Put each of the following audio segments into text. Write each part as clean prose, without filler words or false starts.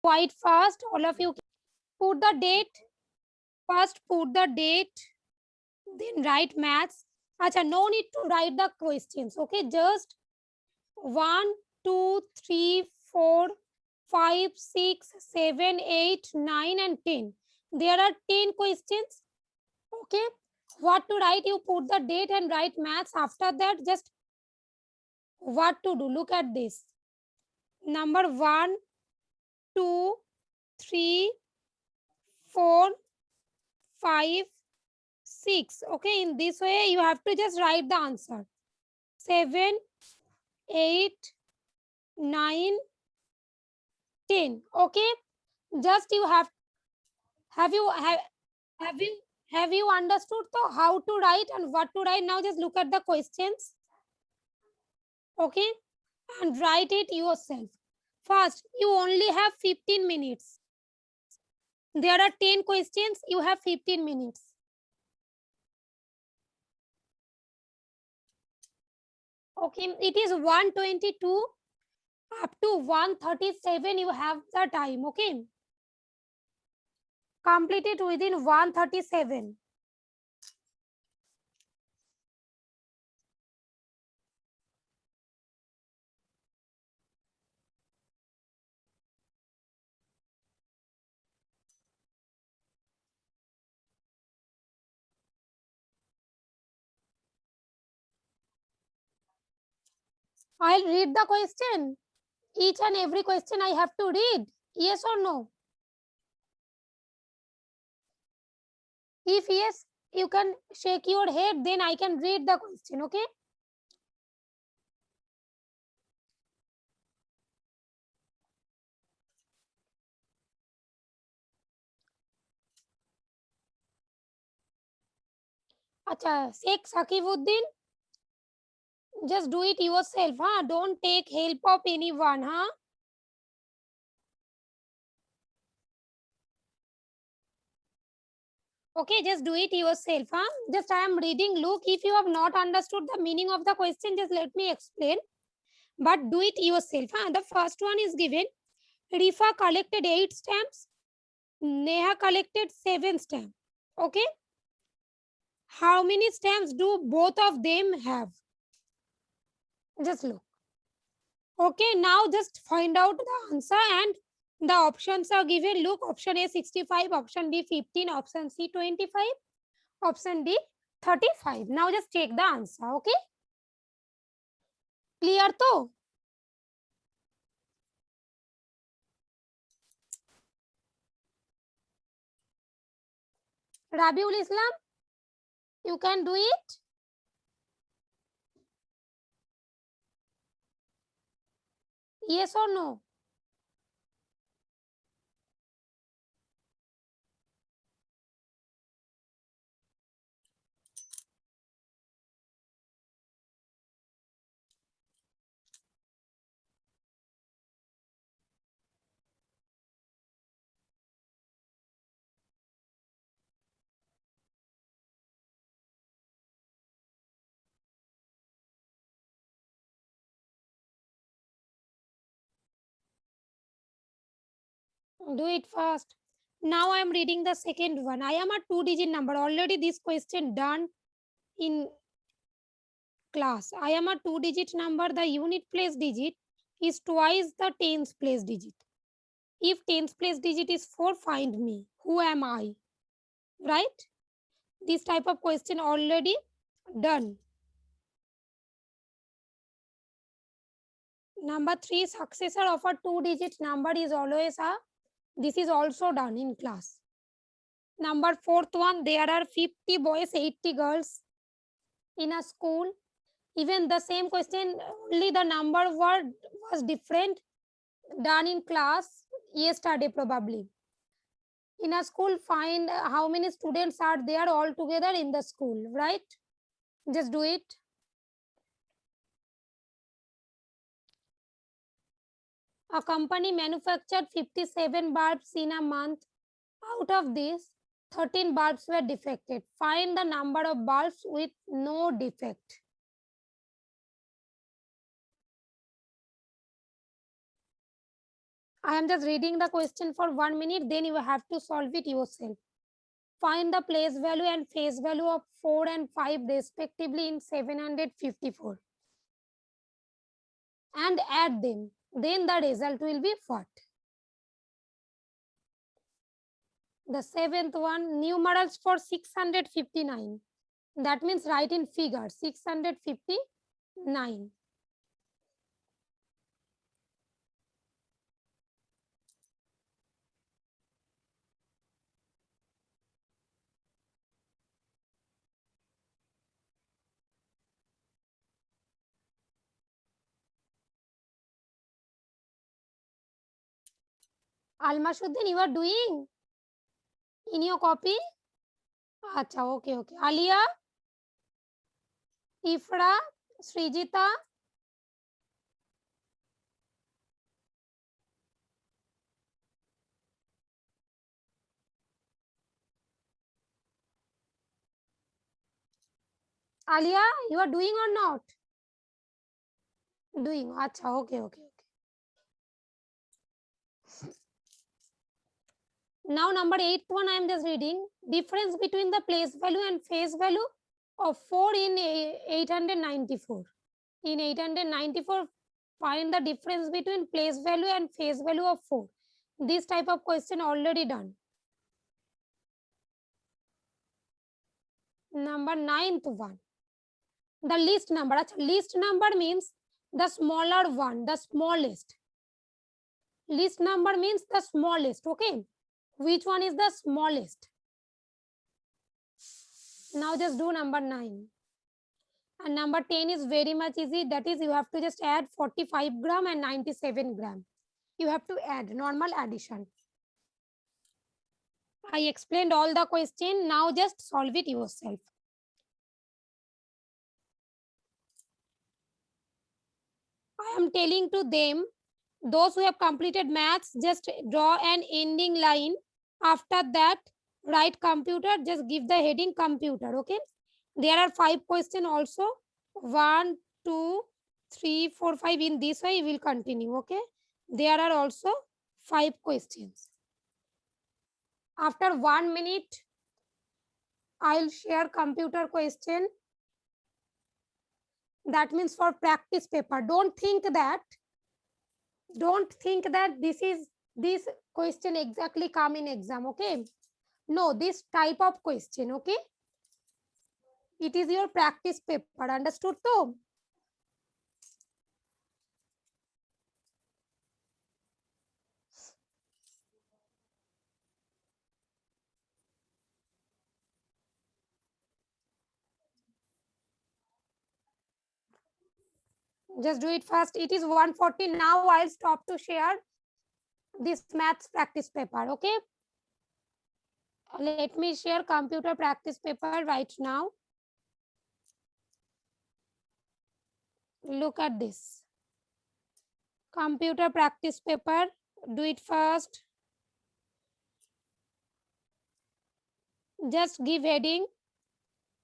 Quite fast, all of you. Put the date. First put the date, then write maths. Acha, no need to write the questions. Okay, just 1, 2, 3, 4, 5, 6, 7, 8, 9 and 10. There are 10 questions. Okay, what to write? You put the date and write maths. After that, just what to do? Look at this. Number 1, 2, 3, 4, 5, 6. Okay, in this way, you have to just write the answer. 7, 8, 9, 10. Okay, just you have you understood so how to write and what to write? Now just look at the questions. Okay, and write it yourself. First, you only have 15 minutes. There are 10 questions, you have 15 minutes. Okay, it is 122 up to 137 you have the time. Okay, complete it within 137. I'll read the question. Each and every question I have to read. Yes or no? If yes, you can shake your head, then I can read the question. Okay. Acha, Sheikh Sakibuddin, just do it yourself. Huh? Don't take help of anyone. Huh? Okay, just do it yourself. Huh? Just I am reading. Look, if you have not understood the meaning of the question, just let me explain. But do it yourself. Huh? The first one is given. Rifa collected 8 stamps. Neha collected 7 stamps. Okay. How many stamps do both of them have? Just look. Okay, now just find out the answer and the options are given. Look, option A 65, option B 15, option C 25, option D 35. Now just check the answer. Okay. Clear to? Rabiul Islam, you can do it. Yes or no? Do it fast. Now I am reading the second one. I am a 2-digit number. Already this question done in class. I am a 2-digit number. The unit place digit is twice the tens place digit. If tens place digit is 4, find me. Who am I? Right? This type of question already done. Number 3, successor of a 2-digit number is always a. This is also done in class. Number 4th one, there are 50 boys, 80 girls in a school. Even the same question, only the number was different, done in class yesterday probably. In a school, find how many students are there all together in the school, right? Just do it. A company manufactured 57 bulbs in a month. Out of these, 13 bulbs were defected. Find the number of bulbs with no defect. I am just reading the question for 1 minute, then you have to solve it yourself. Find the place value and face value of 4 and 5 respectively in 754 and add them. Then the result will be what? The seventh one, numerals for 659. That means write in figure 659. Almasuddin, you are doing in your copy? Acha, okay, okay. Alia, Ifra, Srijita, Alia, you are doing or not? Doing. Acha, okay, okay, okay. Now number 8th one I am just reading. Difference between the place value and face value of 4 in 894. In 894, find the difference between place value and face value of 4. This type of question already done. Number 9th one. The least number. Least number means the smaller one, the smallest. Least number means the smallest, okay? Which one is the smallest? Now just do number 9. And number 10 is very much easy. That is, you have to just add 45 gram and 97 gram. You have to add normal addition. I explained all the question. Now just solve it yourself. I am telling to them, those who have completed maths, just draw an ending line. After that, write computer, just give the heading computer, okay? There are 5 questions also. 1, 2, 3, 4, 5. In this way, we will continue, okay? There are also 5 questions. After 1 minute, I'll share computer question. That means for practice paper. Don't think that this question exactly come in exam, okay? No, this type of question, okay? It is your practice paper, understood though? Just do it fast. It is 1:40 now. I'll stop to share this maths practice paper, okay? Let me share computer practice paper right now. Look at this. Computer practice paper. Do it fast. Just give heading.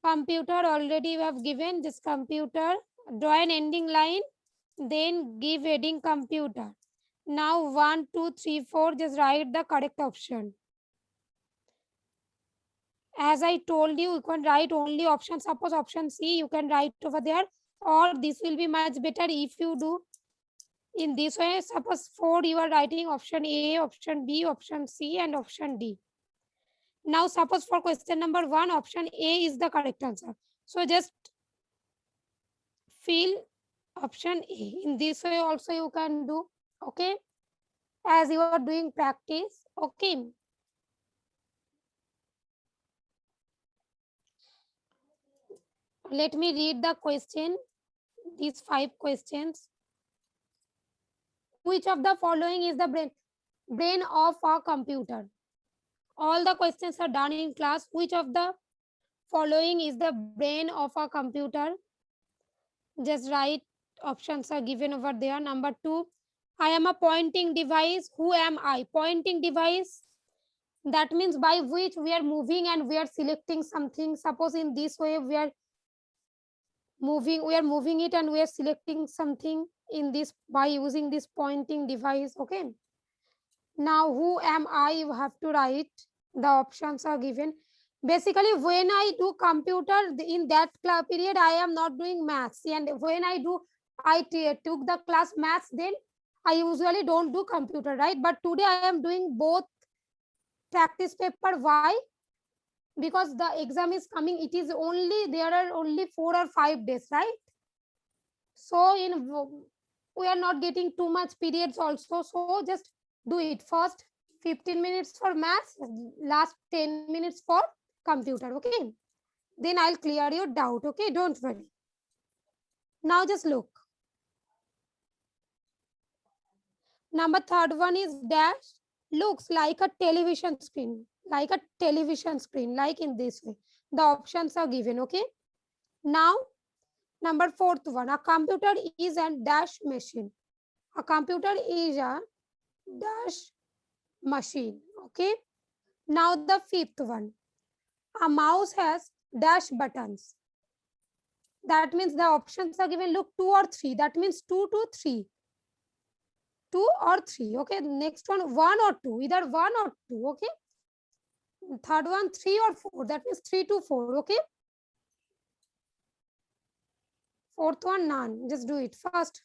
Computer already you have given this computer. Draw an ending line. Then give heading computer. Now 1, 2, 3, 4. Just write the correct option. As I told you, you can write only option. Suppose option C, you can write over there. Or this will be much better if you do in this way. Suppose 4, you are writing option A, option B, option C, and option D. Now suppose for question number 1, option A is the correct answer. So just fill option A. In this way also you can do, okay? As you are doing practice, okay? Let me read the question, these 5 questions. Which of the following is the brain of a computer? All the questions are done in class. Which of the following is the brain of a computer? Just write, options are given over there. Number 2, I am a pointing device. Who am I? Pointing device, that means by which we are moving and we are selecting something. Suppose in this way we are moving it and we are selecting something in this by using this pointing device, okay? Now, who am I? You have to write. The options are given. Basically, when I do computer, in that class period, I am not doing maths. And when I took the class maths, then I usually don't do computer, right? But today I am doing both practice paper. Why? Because the exam is coming. It is only, there are only 4 or 5 days, right? So we are not getting too much periods also. So just do it first. 15 minutes for maths, last 10 minutes for computer, okay? Then I'll clear your doubt, okay? Don't worry. Now just look. Number third one is dash looks like a television screen, like a television screen, like in this way. The options are given, okay? Now, number fourth one, a computer is a dash machine. A computer is a dash machine, okay? Now the fifth one, a mouse has dash buttons. That means the options are given, look, 2 or 3. That means 2 to 3. 2 or 3, okay? Next one, 1 or 2, either 1 or 2, okay? Third one, 3 or 4. That means 3 to 4, okay? Fourth one, none. Just do it first.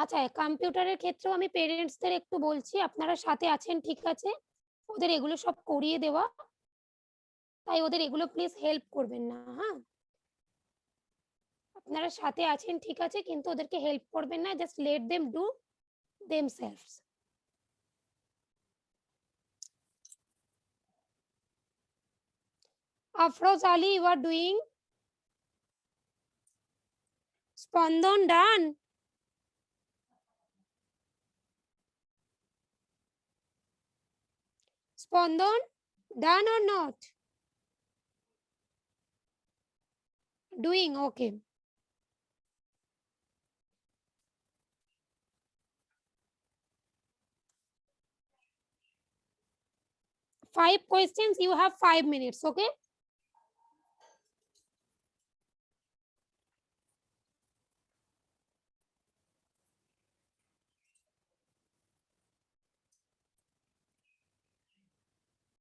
আচ্ছা, কম্পিউটারের ক্ষেত্রেও আমি পেরেন্টসদের একটু বলছি, আপনারা সাথে আছেন, ঠিক আছে? ওদের এগুলো সব করিয়ে দেওয়া, তাই ওদের এগুলো প্লিজ হেল্প করবেন না, হ্যাঁ? আপনারা সাথে আছেন, ঠিক আছে, কিন্তু ওদেরকে হেল্প করবেন না, just let them do themselves. Afroz Ali, you are doing. Spandan done. Spandan done or not? Doing, okay. Five questions, you have 5 minutes, okay?